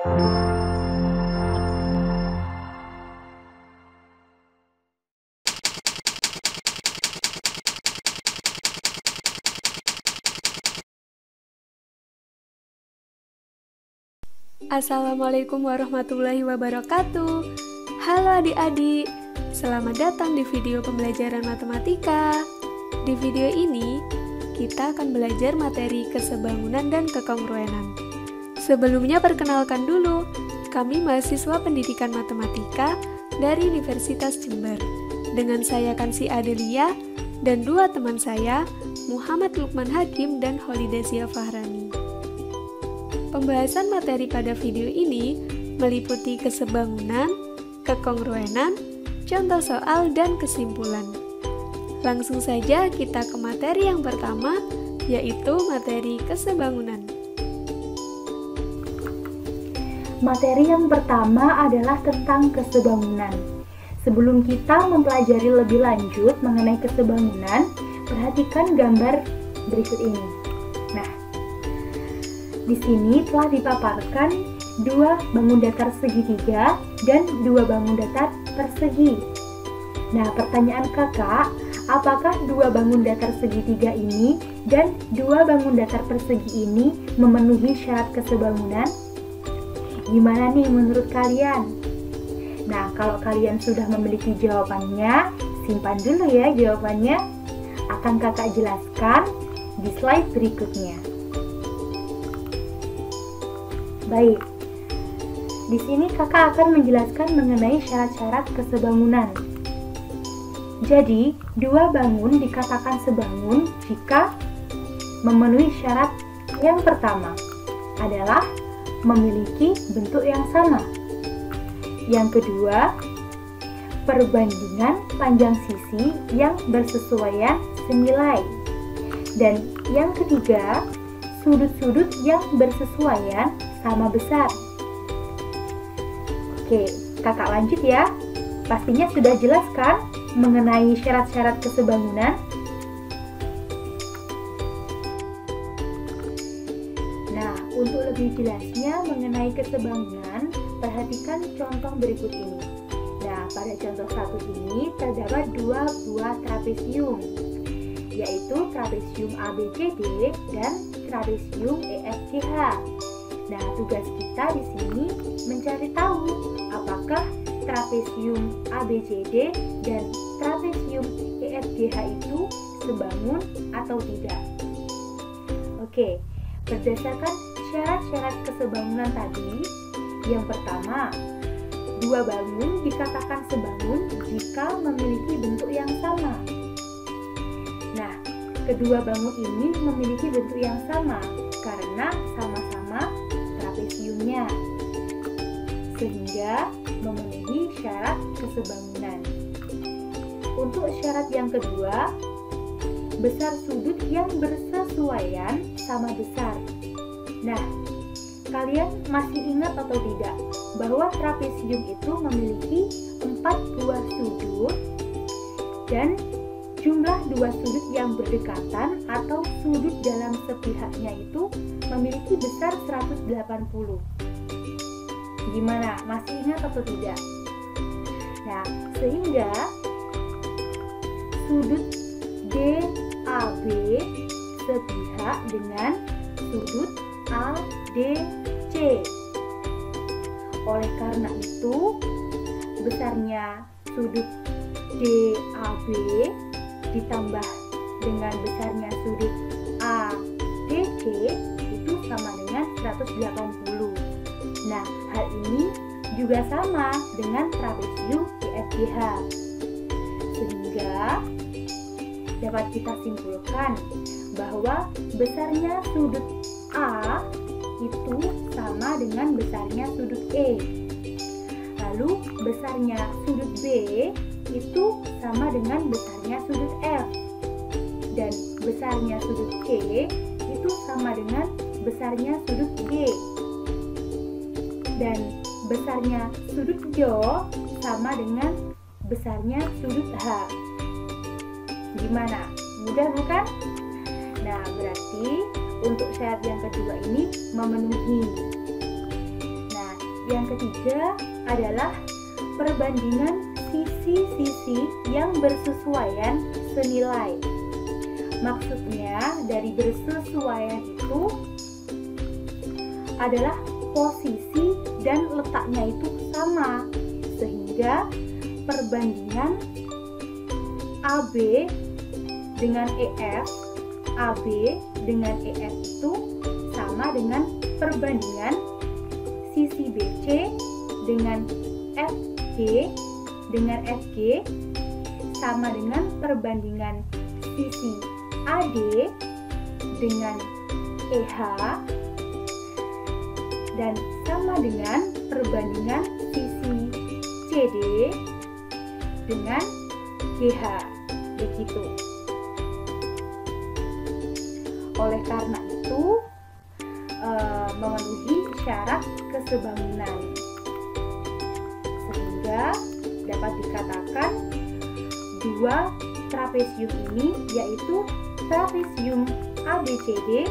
Assalamualaikum warahmatullahi wabarakatuh. Halo adik-adik, selamat datang di video pembelajaran matematika. Di video ini, kita akan belajar materi kesebangunan dan kekongruenan. Sebelumnya perkenalkan dulu, kami mahasiswa pendidikan matematika dari Universitas Jember. Dengan saya Kansi Adelia dan dua teman saya, Muhammad Lukman Hakim dan Holidazia Fahrani. Pembahasan materi pada video ini meliputi kesebangunan, kekongruenan, contoh soal, dan kesimpulan. Langsung saja kita ke materi yang pertama, yaitu materi kesebangunan. Materi yang pertama adalah tentang kesebangunan. Sebelum kita mempelajari lebih lanjut mengenai kesebangunan, perhatikan gambar berikut ini. Nah, di sini telah dipaparkan dua bangun datar segitiga dan dua bangun datar persegi. Nah, pertanyaan kakak, apakah dua bangun datar segitiga ini dan dua bangun datar persegi ini memenuhi syarat kesebangunan? Gimana nih menurut kalian? Nah, kalau kalian sudah memiliki jawabannya, simpan dulu ya jawabannya. Akan kakak jelaskan di slide berikutnya. Baik, di sini kakak akan menjelaskan mengenai syarat-syarat kesebangunan. Jadi, dua bangun dikatakan sebangun jika memenuhi syarat yang pertama adalah memiliki bentuk yang sama. Yang kedua, perbandingan panjang sisi yang bersesuaian senilai. Dan yang ketiga, sudut-sudut yang bersesuaian sama besar. Oke, kakak lanjut ya. Pastinya sudah jelas kan mengenai syarat-syarat kesebangunan? Nah, untuk lebih jelasnya mengenai kesebangunan, perhatikan contoh berikut ini. Nah, pada contoh satu ini terdapat dua buah trapesium, yaitu trapesium ABCD dan trapesium EFGH. Nah, tugas kita di sini mencari tahu apakah trapesium ABCD dan trapesium EFGH itu sebangun atau tidak. Oke, berdasarkan syarat-syarat kesebangunan tadi, yang pertama, dua bangun dikatakan sebangun jika memiliki bentuk yang sama. Nah, kedua bangun ini memiliki bentuk yang sama karena sama-sama trapesiumnya, sehingga memenuhi syarat kesebangunan. Untuk syarat yang kedua, besar sudut yang bersesuaian sama besar. Nah, kalian masih ingat atau tidak bahwa trapesium itu memiliki 4 buah sudut dan jumlah dua sudut yang berdekatan atau sudut dalam sepihaknya itu memiliki besar 180. Gimana? Masih ingat atau tidak? Nah, sehingga sudut DAB sepihak dengan sudut ADC. Oleh karena itu, besarnya sudut DAB ditambah dengan besarnya sudut ADC itu sama dengan 180. Nah, hal ini juga sama dengan trapesium EFGH. Sehingga dapat kita simpulkan bahwa besarnya sudut A itu sama dengan besarnya sudut E. Lalu besarnya sudut B itu sama dengan besarnya sudut F. Dan besarnya sudut C itu sama dengan besarnya sudut G. Dan besarnya sudut Jo sama dengan besarnya sudut H. Gimana? Mudah bukan? Nah, berarti untuk syarat yang kedua ini memenuhi. Nah, yang ketiga adalah perbandingan sisi-sisi yang bersesuaian senilai. Maksudnya dari bersesuaian itu adalah posisi dan letaknya itu sama, sehingga perbandingan AB dengan EF, AB dengan EF itu sama dengan perbandingan sisi BC dengan FG dengan FG, sama dengan perbandingan sisi AD dengan EH, dan sama dengan perbandingan sisi CD dengan GH. Begitu. Oleh karena itu, memenuhi syarat kesebangunan, sehingga dapat dikatakan dua trapesium ini, yaitu trapesium ABCD,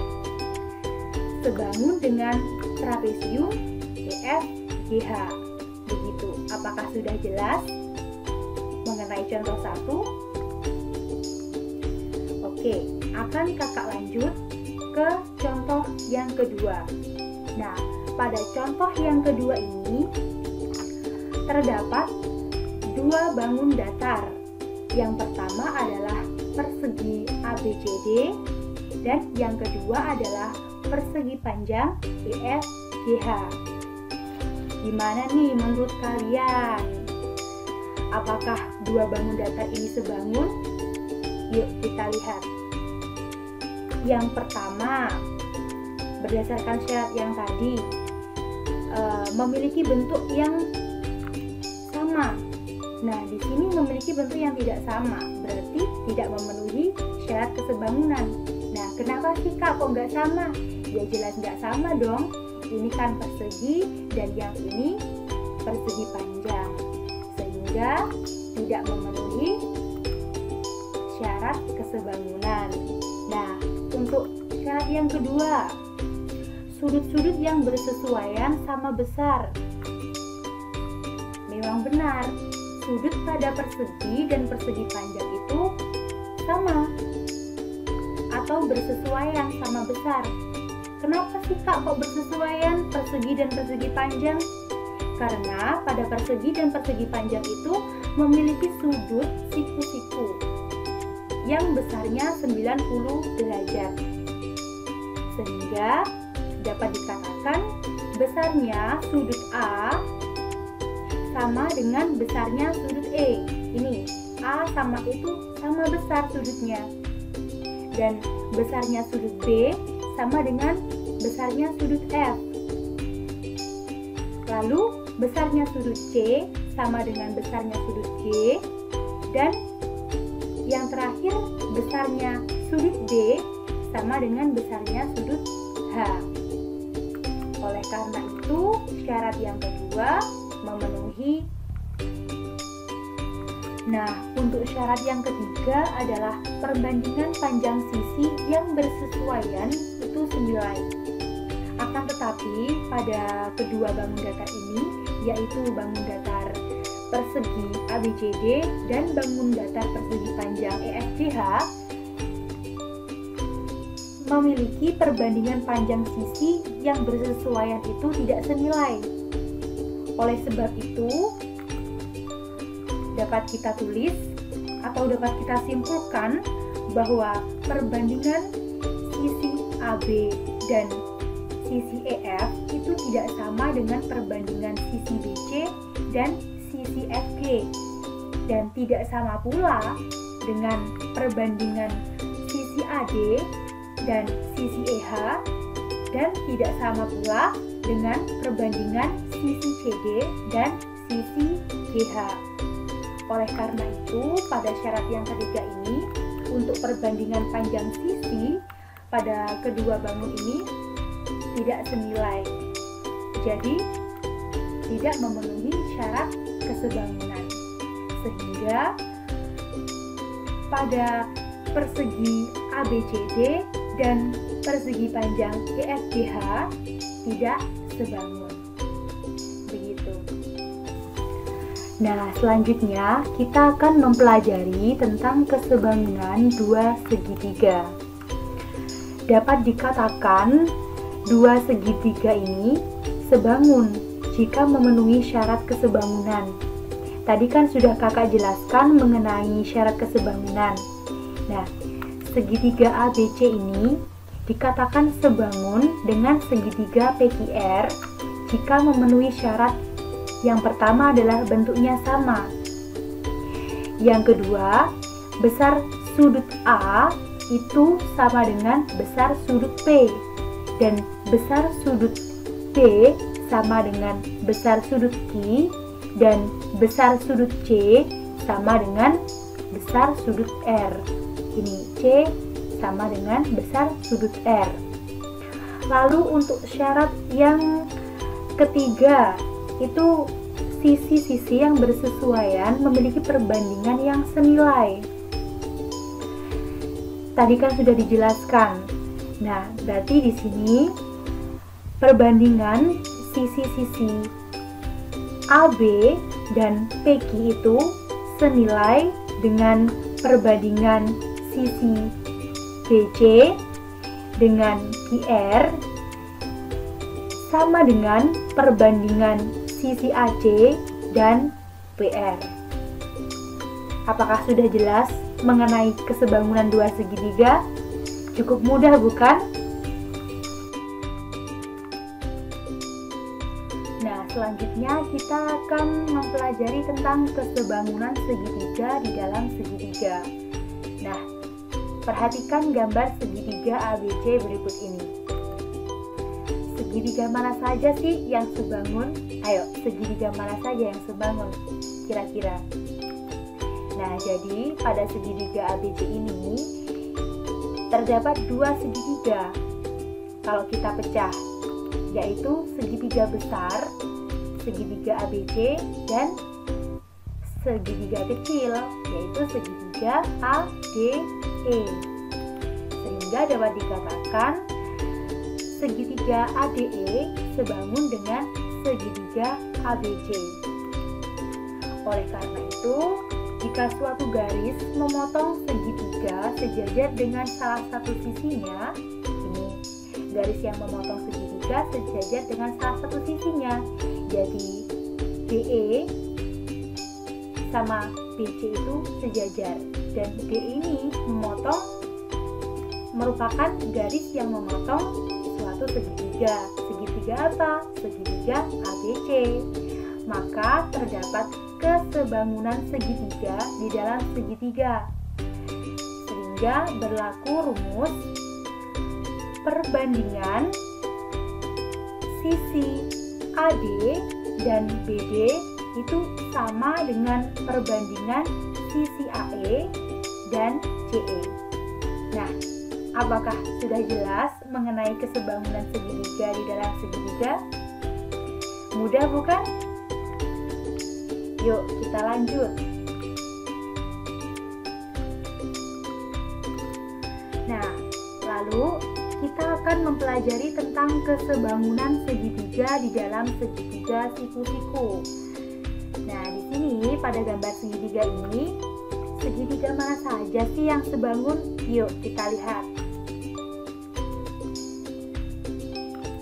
sebangun dengan trapesium EFGH. Begitu. Apakah sudah jelas mengenai contoh 1? Oke, akan kakak lanjut ke contoh yang kedua. Nah, pada contoh yang kedua ini terdapat dua bangun datar. Yang pertama adalah persegi ABCD dan yang kedua adalah persegi panjang EFGH. Gimana nih menurut kalian? Apakah dua bangun datar ini sebangun? Yuk kita lihat. Yang pertama, berdasarkan syarat yang tadi, memiliki bentuk yang sama. Nah, di sini memiliki bentuk yang tidak sama, berarti tidak memenuhi syarat kesebangunan. Nah, kenapa sih Kak kok nggak sama? Ya jelas nggak sama dong. Ini kan persegi dan yang ini persegi panjang, sehingga tidak memenuhi syarat kesebangunan. Nah, untuk syarat yang kedua, sudut-sudut yang bersesuaian sama besar. Memang benar, sudut pada persegi dan persegi panjang itu sama atau bersesuaian sama besar. Kenapa sih Kak kok bersesuaian persegi dan persegi panjang? Karena pada persegi dan persegi panjang itu memiliki sudut siku-siku yang besarnya 90 derajat. Sehingga dapat dikatakan besarnya sudut A sama dengan besarnya sudut E. Ini A sama itu sama besar sudutnya. Dan besarnya sudut B sama dengan besarnya sudut F. Lalu besarnya sudut C sama dengan besarnya sudut G. Dan yang terakhir besarnya sudut D sama dengan besarnya sudut H. Oleh karena itu, syarat yang kedua memenuhi. Nah, untuk syarat yang ketiga adalah perbandingan panjang sisi yang bersesuaian itu senilai. Akan tetapi pada kedua bangun datar ini, yaitu bangun datar persegi ABCD dan bangun datar persegi panjang EFGH, memiliki perbandingan panjang sisi yang bersesuaian itu tidak senilai. Oleh sebab itu, dapat kita tulis atau dapat kita simpulkan bahwa perbandingan sisi AB dan sisi EF itu tidak sama dengan perbandingan sisi BC dan sisi FG, dan tidak sama pula dengan perbandingan sisi AD dan sisi EH, dan tidak sama pula dengan perbandingan sisi CD dan sisi GH. Oleh karena itu, pada syarat yang ketiga ini, untuk perbandingan panjang sisi pada kedua bangun ini tidak senilai. Jadi, tidak memenuhi syarat kesebangunan. Sehingga pada persegi ABCD dan persegi panjang EFGH tidak sebangun. Nah, selanjutnya kita akan mempelajari tentang kesebangunan dua segitiga. Dapat dikatakan dua segitiga ini sebangun jika memenuhi syarat kesebangunan. Tadi kan sudah kakak jelaskan mengenai syarat kesebangunan. Nah, segitiga ABC ini dikatakan sebangun dengan segitiga PQR jika memenuhi syarat. Yang pertama adalah bentuknya sama. Yang kedua, besar sudut A itu sama dengan besar sudut P, dan besar sudut B sama dengan besar sudut Q, dan besar sudut C sama dengan besar sudut R. Ini C sama dengan besar sudut R. Lalu untuk syarat yang ketiga, itu sisi-sisi yang bersesuaian memiliki perbandingan yang senilai. Tadi kan sudah dijelaskan. Nah, berarti di sini perbandingan sisi-sisi AB dan PQ itu senilai dengan perbandingan sisi BC dengan QR sama dengan perbandingan sisi AC dan PR. Apakah sudah jelas mengenai kesebangunan dua segitiga? Cukup mudah, bukan? Nah, selanjutnya kita akan mempelajari tentang kesebangunan segitiga di dalam segitiga. Nah, perhatikan gambar segitiga ABC berikut ini. Segitiga mana saja sih yang sebangun? Ayo, segitiga mana saja yang sebangun kira-kira? Nah, jadi pada segitiga ABC ini terdapat dua segitiga kalau kita pecah, yaitu segitiga besar, segitiga ABC, dan segitiga kecil, yaitu segitiga ADE. Sehingga dapat dikatakan segitiga ADE sebangun dengan segitiga ABC. Oleh karena itu, jika suatu garis memotong segitiga sejajar dengan salah satu sisinya, ini garis yang memotong segitiga sejajar dengan salah satu sisinya, jadi DE sama BC itu sejajar, dan D ini merupakan garis yang memotong suatu segitiga. Segitiga apa? Segitiga ABC. Maka terdapat kesebangunan segitiga di dalam segitiga, sehingga berlaku rumus perbandingan sisi AD dan BD itu sama dengan perbandingan sisi AE dan CE. Nah, apakah sudah jelas mengenai kesebangunan segitiga di dalam segitiga? Mudah bukan? Yuk kita lanjut. Nah, lalu kita akan mempelajari tentang kesebangunan segitiga di dalam segitiga siku-siku. Nah, di sini pada gambar segitiga ini, segitiga mana saja sih yang sebangun? Yuk kita lihat.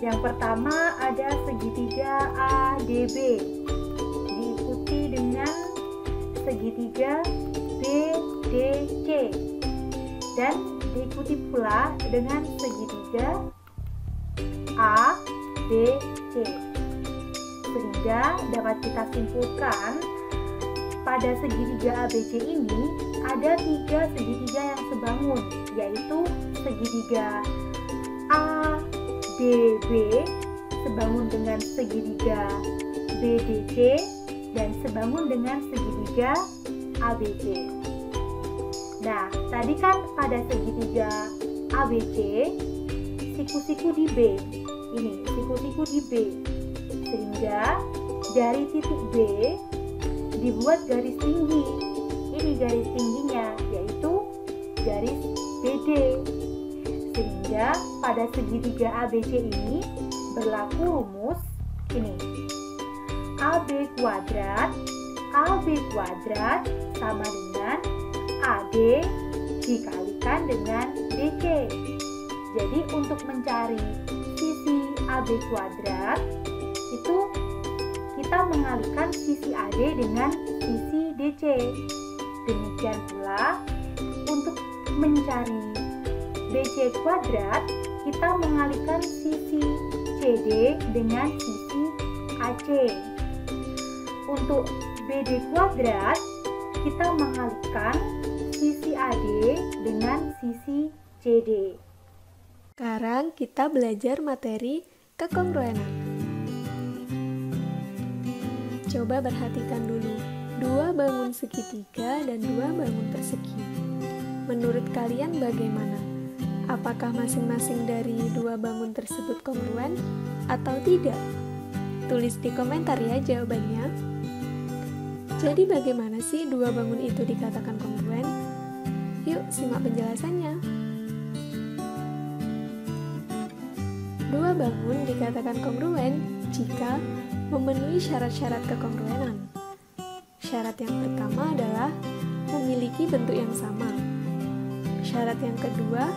Yang pertama ada segitiga ADB, diikuti dengan segitiga BDC, dan diikuti pula dengan segitiga ABC. Sehingga dapat kita simpulkan pada segitiga ABC ini ada 3 segitiga yang sebangun, yaitu segitiga ADB sebangun dengan segitiga BDC dan sebangun dengan segitiga ABC. Nah, tadi kan pada segitiga ABC siku-siku di B. Ini siku-siku di B. Sehingga dari titik B dibuat garis tinggi. Ini garis tingginya, yaitu garis BD. Sehingga pada segitiga ABC ini berlaku rumus ini. AB kuadrat AB kuadrat sama dengan AD dikalikan dengan DC. Jadi untuk mencari sisi AB kuadrat itu kita mengalihkan sisi AD dengan sisi DC. Demikian pula untuk mencari BC kuadrat kita mengalihkan sisi CD dengan sisi AC. Untuk BD kuadrat kita mengalihkan sisi AD dengan sisi CD. Sekarang kita belajar materi kekongruenan. Coba perhatikan dulu, dua bangun segitiga dan dua bangun persegi. Menurut kalian bagaimana? Apakah masing-masing dari dua bangun tersebut kongruen atau tidak? Tulis di komentar ya jawabannya. Jadi bagaimana sih dua bangun itu dikatakan kongruen? Yuk simak penjelasannya. Dua bangun dikatakan kongruen jika memenuhi syarat-syarat kekongruenan. Syarat yang pertama adalah memiliki bentuk yang sama. Syarat yang kedua,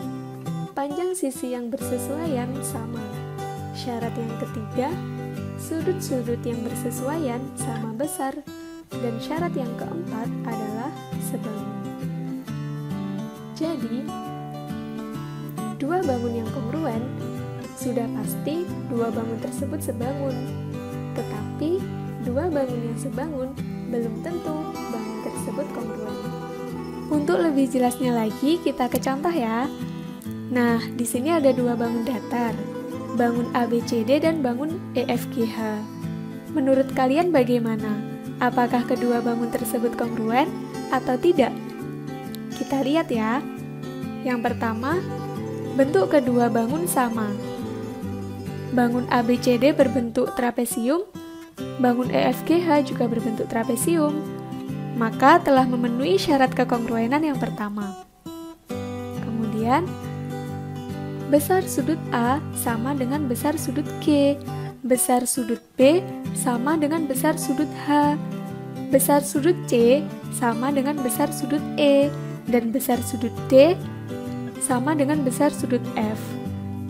panjang sisi yang bersesuaian sama. Syarat yang ketiga, sudut-sudut yang bersesuaian sama besar. Dan syarat yang keempat adalah sebangun. Jadi, dua bangun yang kongruen sudah pasti dua bangun tersebut sebangun. Tetapi, dua bangun yang sebangun belum tentu bangun tersebut kongruen. Untuk lebih jelasnya lagi, kita ke contoh ya. Nah, di sini ada dua bangun datar, bangun ABCD dan bangun EFGH. Menurut kalian bagaimana? Apakah kedua bangun tersebut kongruen atau tidak? Kita lihat ya. Yang pertama, bentuk kedua bangun sama. Bangun ABCD berbentuk trapesium, bangun EFGH juga berbentuk trapesium. Maka telah memenuhi syarat kekongruenan yang pertama. Kemudian, besar sudut A sama dengan besar sudut G, besar sudut B sama dengan besar sudut H, besar sudut C sama dengan besar sudut E, dan besar sudut D sama dengan besar sudut F.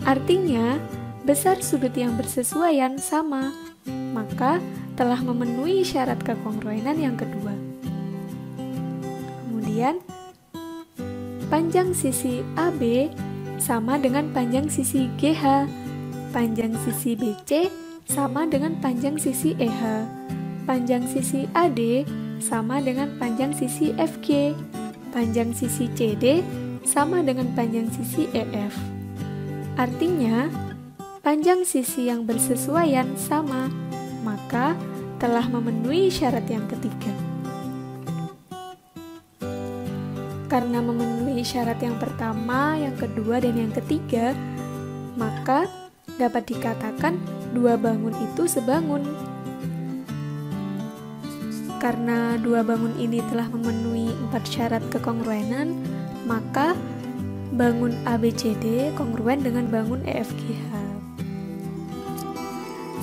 Artinya, besar sudut yang bersesuaian sama, maka telah memenuhi syarat kekongruenan yang kedua. Kemudian, panjang sisi AB sama dengan panjang sisi GH, panjang sisi BC sama dengan panjang sisi EH, panjang sisi AD sama dengan panjang sisi FG, panjang sisi CD sama dengan panjang sisi EF. Artinya, panjang sisi yang bersesuaian sama, maka telah memenuhi syarat yang ketiga. Karena memenuhi syarat yang pertama, yang kedua, dan yang ketiga, maka dapat dikatakan dua bangun itu sebangun. Karena dua bangun ini telah memenuhi 4 syarat kekongruenan, maka bangun ABCD kongruen dengan bangun EFGH.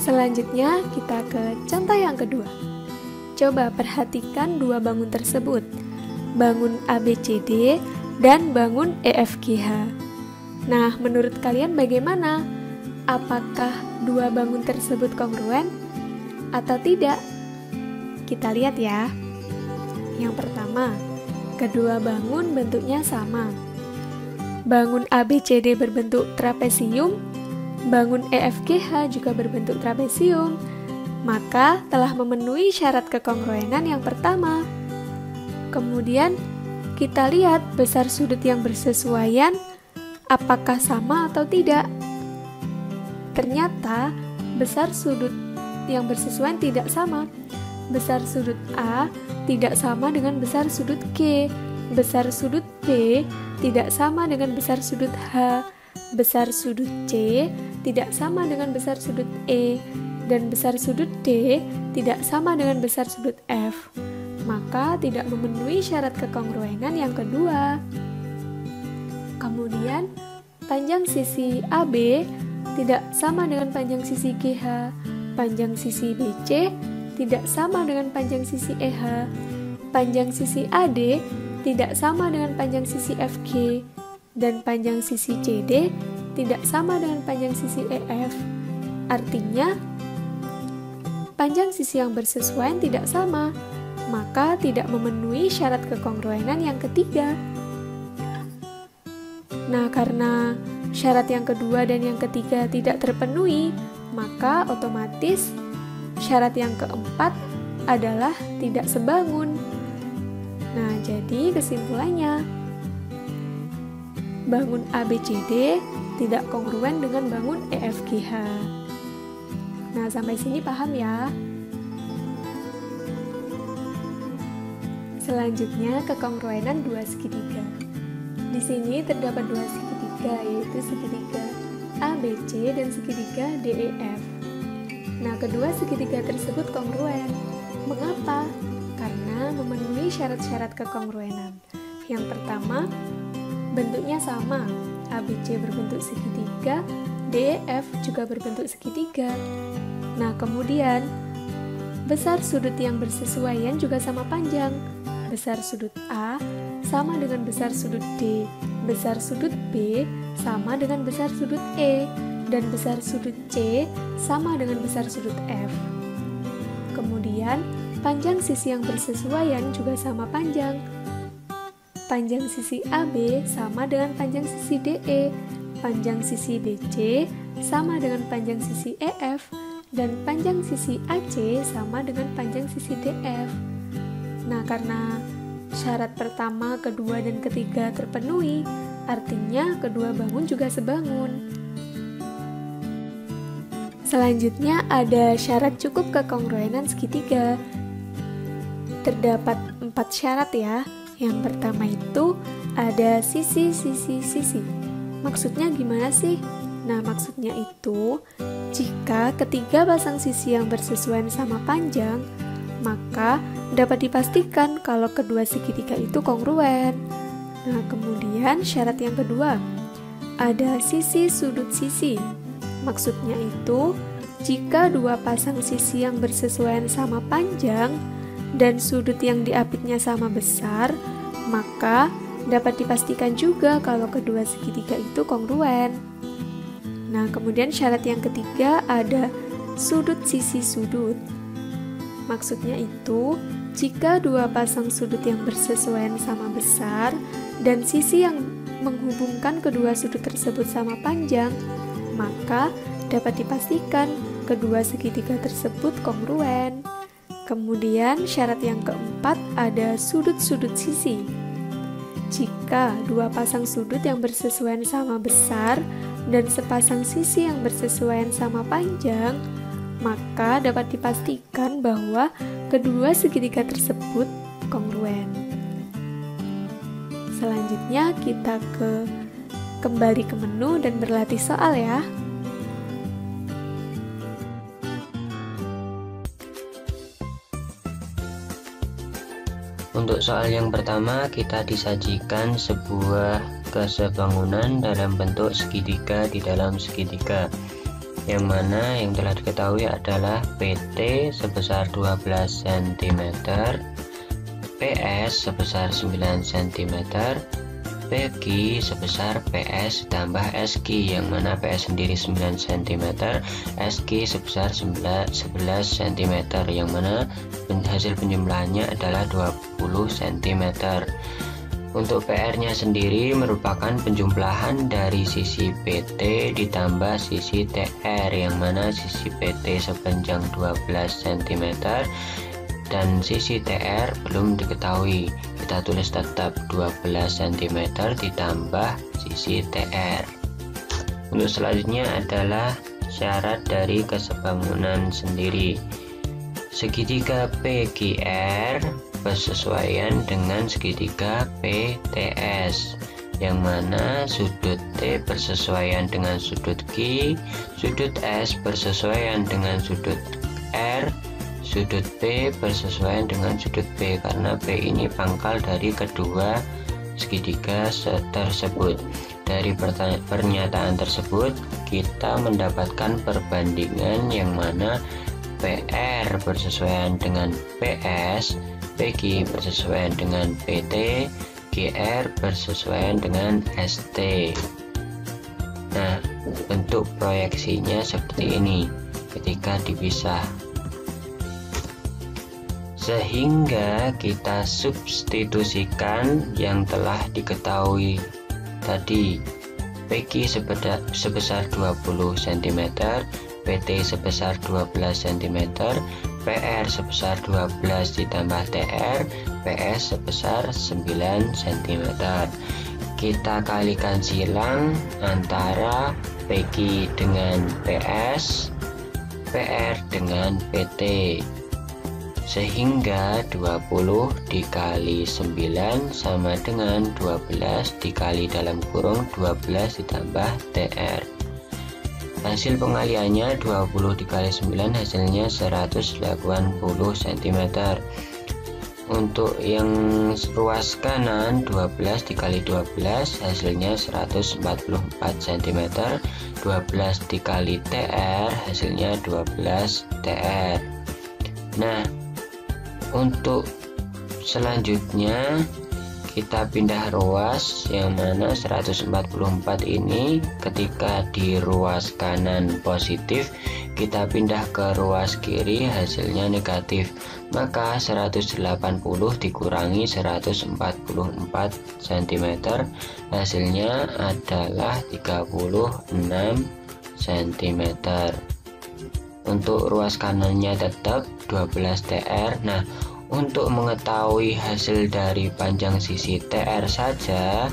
Selanjutnya kita ke contoh yang kedua. Coba perhatikan dua bangun tersebut, bangun ABCD dan bangun EFGH. Nah, menurut kalian bagaimana? Apakah dua bangun tersebut kongruen atau tidak? Kita lihat ya. Yang pertama, kedua bangun bentuknya sama. Bangun ABCD berbentuk trapesium, bangun EFGH juga berbentuk trapesium, maka telah memenuhi syarat kekongruenan yang pertama. Kemudian, kita lihat besar sudut yang bersesuaian, apakah sama atau tidak. Ternyata, besar sudut yang bersesuaian tidak sama. Besar sudut A tidak sama dengan besar sudut G, besar sudut B tidak sama dengan besar sudut H, besar sudut C tidak sama dengan besar sudut E, dan besar sudut D tidak sama dengan besar sudut F. Maka tidak memenuhi syarat kekongruenan yang kedua. Kemudian, panjang sisi AB tidak sama dengan panjang sisi GH, panjang sisi BC tidak sama dengan panjang sisi EH. Panjang sisi AD tidak sama dengan panjang sisi FG. Dan panjang sisi CD tidak sama dengan panjang sisi EF. Artinya, panjang sisi yang bersesuaian tidak sama, maka tidak memenuhi syarat kekongruenan yang ketiga. Nah, karena syarat yang kedua dan yang ketiga tidak terpenuhi, maka otomatis syarat yang keempat adalah tidak sebangun. Nah, jadi kesimpulannya, bangun ABCD tidak kongruen dengan bangun EFGH. Nah, sampai sini paham ya? Selanjutnya, kekongruenan dua segitiga. Di sini terdapat dua segitiga, yaitu segitiga ABC dan segitiga DEF. Nah, kedua segitiga tersebut kongruen. Mengapa? Karena memenuhi syarat-syarat kekongruenan. Yang pertama, bentuknya sama. ABC berbentuk segitiga, DEF juga berbentuk segitiga. Nah, kemudian besar sudut yang bersesuaian juga sama panjang. Besar sudut A sama dengan besar sudut D, besar sudut B sama dengan besar sudut E, dan besar sudut C sama dengan besar sudut F. Kemudian, panjang sisi yang bersesuaian juga sama panjang. Panjang sisi AB sama dengan panjang sisi DE, panjang sisi BC sama dengan panjang sisi EF, dan panjang sisi AC sama dengan panjang sisi DF. Nah, karena syarat pertama, kedua, dan ketiga terpenuhi, artinya kedua bangun juga sebangun. Selanjutnya ada syarat cukup kekongruenan segitiga. Terdapat 4 syarat ya. Yang pertama itu ada sisi. Maksudnya gimana sih? Nah, maksudnya itu jika ketiga pasang sisi yang bersesuaian sama panjang, maka dapat dipastikan kalau kedua segitiga itu kongruen. Nah, kemudian syarat yang kedua, ada sisi sudut sisi. Maksudnya itu, jika dua pasang sisi yang bersesuaian sama panjang dan sudut yang diapitnya sama besar, maka dapat dipastikan juga kalau kedua segitiga itu kongruen. Nah, kemudian syarat yang ketiga ada sudut sisi sudut. Maksudnya itu, jika dua pasang sudut yang bersesuaian sama besar dan sisi yang menghubungkan kedua sudut tersebut sama panjang, maka dapat dipastikan kedua segitiga tersebut kongruen. Kemudian syarat yang keempat ada sudut-sudut sisi. Jika dua pasang sudut yang bersesuaian sama besar dan sepasang sisi yang bersesuaian sama panjang, maka dapat dipastikan bahwa kedua segitiga tersebut kongruen. Selanjutnya kita kembali ke menu dan berlatih soal ya. Untuk soal yang pertama, kita disajikan sebuah kesebangunan dalam bentuk segitiga di dalam segitiga, yang mana yang telah diketahui adalah PT sebesar 12 cm, PS sebesar 9 cm, PQ sebesar PS ditambah SQ, yang mana PS sendiri 9 cm, SQ sebesar 11 cm, yang mana hasil penjumlahannya adalah 20 cm. Untuk PR-nya sendiri merupakan penjumlahan dari sisi PT ditambah sisi TR, yang mana sisi PT sepanjang 12 cm dan sisi TR belum diketahui. Kita tulis tetap 12 cm ditambah sisi TR. Untuk selanjutnya adalah syarat dari kesebangunan sendiri. Segitiga PQR bersesuaian dengan segitiga PTS, yang mana sudut T bersesuaian dengan sudut Q, sudut S bersesuaian dengan sudut R, sudut P bersesuaian dengan sudut P, karena P ini pangkal dari kedua segitiga tersebut. Dari pernyataan tersebut kita mendapatkan perbandingan yang mana PR bersesuaian dengan PS, PQ bersesuaian dengan PT, GR bersesuaian dengan ST. Nah, bentuk proyeksinya seperti ini ketika dipisah. Sehingga kita substitusikan yang telah diketahui tadi. PQ sebesar 20 cm, PT sebesar 12 cm, PR sebesar 12 ditambah TR, PS sebesar 9 cm. Kita kalikan silang antara PQ dengan PS, PR dengan PT, sehingga 20 dikali 9 sama dengan 12 dikali dalam kurung 12 ditambah TR. Hasil pengaliannya 20 dikali 9 hasilnya 180 cm. Untuk yang ruas kanan 12 dikali 12 hasilnya 144 cm. 12 dikali TR hasilnya 12 TR. Nah, untuk selanjutnya kita pindah ruas, yang mana 144 ini ketika di ruas kanan positif, kita pindah ke ruas kiri hasilnya negatif, maka 180 dikurangi 144 cm hasilnya adalah 36 cm. Untuk ruas kanannya tetap 12 TR. Nah, untuk mengetahui hasil dari panjang sisi TR saja,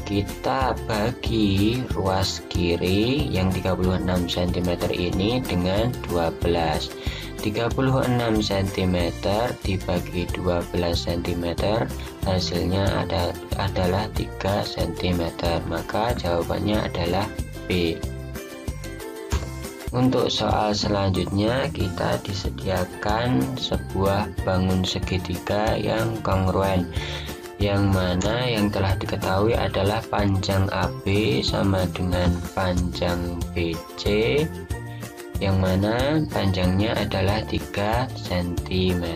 kita bagi ruas kiri yang 36 cm ini dengan 12. 36 cm dibagi 12 cm hasilnya adalah 3 cm. Maka jawabannya adalah B. Untuk soal selanjutnya, kita disediakan sebuah bangun segitiga yang kongruen, yang mana yang telah diketahui adalah panjang AB sama dengan panjang BC, yang mana panjangnya adalah 3 cm.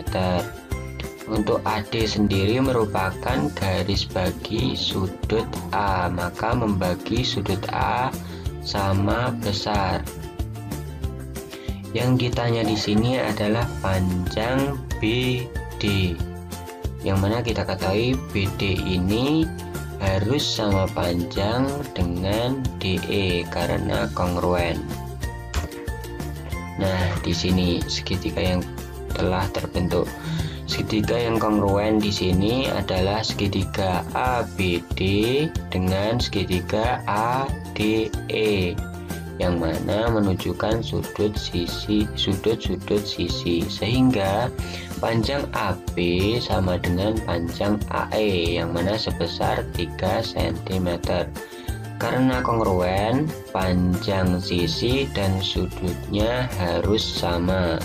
Untuk AD sendiri merupakan garis bagi sudut A, maka membagi sudut A sama besar. Yang ditanya di sini adalah panjang BD, yang mana kita ketahui BD ini harus sama panjang dengan DE karena kongruen. Nah, di sini segitiga yang telah terbentuk. Segitiga yang kongruen di sini adalah segitiga ABD dengan segitiga ADE, yang mana menunjukkan sudut sisi, sehingga panjang AB sama dengan panjang AE, yang mana sebesar 3 cm. Karena kongruen, panjang sisi dan sudutnya harus sama.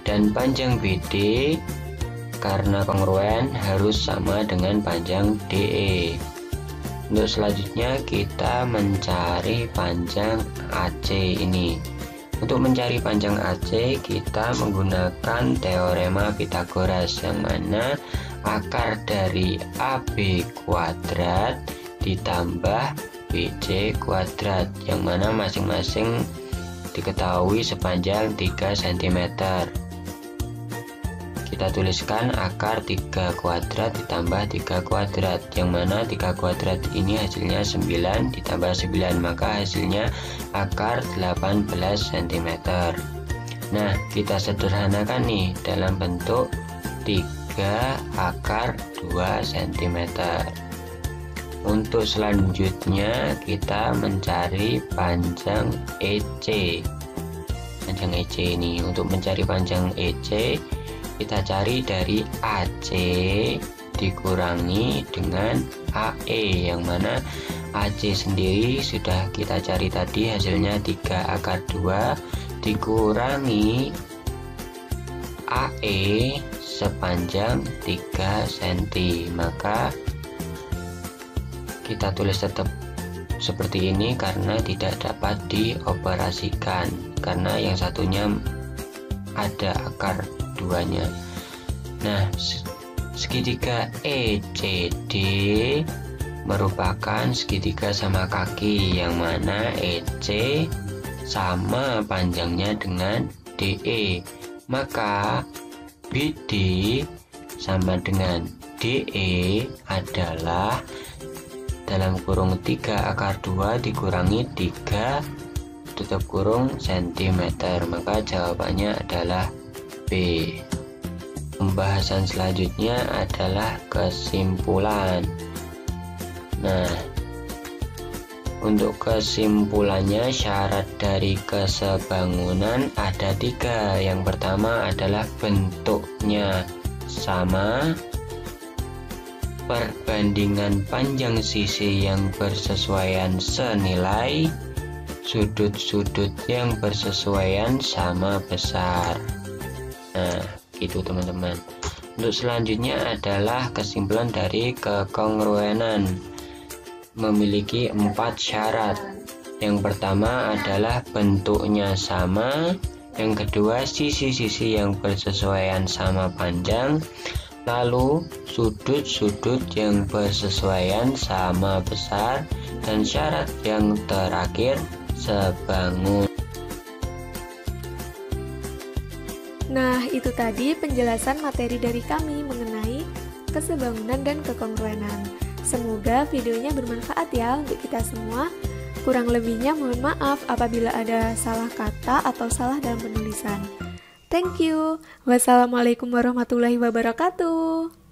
Dan panjang BD karena kongruen harus sama dengan panjang DE. Untuk selanjutnya kita mencari panjang AC ini. Untuk mencari panjang AC kita menggunakan teorema Pythagoras, yang mana akar dari AB kuadrat ditambah BC kuadrat, yang mana masing-masing diketahui sepanjang 3 cm. Kita tuliskan akar 3 kuadrat ditambah 3 kuadrat, yang mana 3 kuadrat ini hasilnya 9 ditambah 9, maka hasilnya akar 18 cm. Nah, kita sederhanakan nih dalam bentuk 3 akar 2 cm. Untuk selanjutnya kita mencari panjang EC. Panjang EC ini, untuk mencari panjang EC kita cari dari AC dikurangi dengan AE, yang mana AC sendiri sudah kita cari tadi, hasilnya 3 akar 2 dikurangi AE sepanjang 3 cm, maka kita tulis tetap seperti ini karena tidak dapat dioperasikan, karena yang satunya ada akar 2-nya. Nah, segitiga ECD merupakan segitiga sama kaki, yang mana EC sama panjangnya dengan DE. Maka BD sama dengan DE adalah dalam kurung 3 akar 2 dikurangi 3 tutup kurung cm. Maka jawabannya adalah B. Pembahasan selanjutnya adalah kesimpulan. Nah, untuk kesimpulannya, syarat dari kesebangunan ada 3. Yang pertama adalah bentuknya sama, perbandingan panjang sisi yang bersesuaian senilai, sudut-sudut yang bersesuaian sama besar. Nah, gitu teman-teman. Untuk selanjutnya adalah kesimpulan dari kekongruenan, memiliki 4 syarat. Yang pertama adalah bentuknya sama, yang kedua sisi-sisi yang bersesuaian sama panjang, lalu sudut-sudut yang bersesuaian sama besar, dan syarat yang terakhir sebangun. Nah, itu tadi penjelasan materi dari kami mengenai kesebangunan dan kekongruenan. Semoga videonya bermanfaat ya untuk kita semua. Kurang lebihnya mohon maaf apabila ada salah kata atau salah dalam penulisan. Thank you. Wassalamualaikum warahmatullahi wabarakatuh.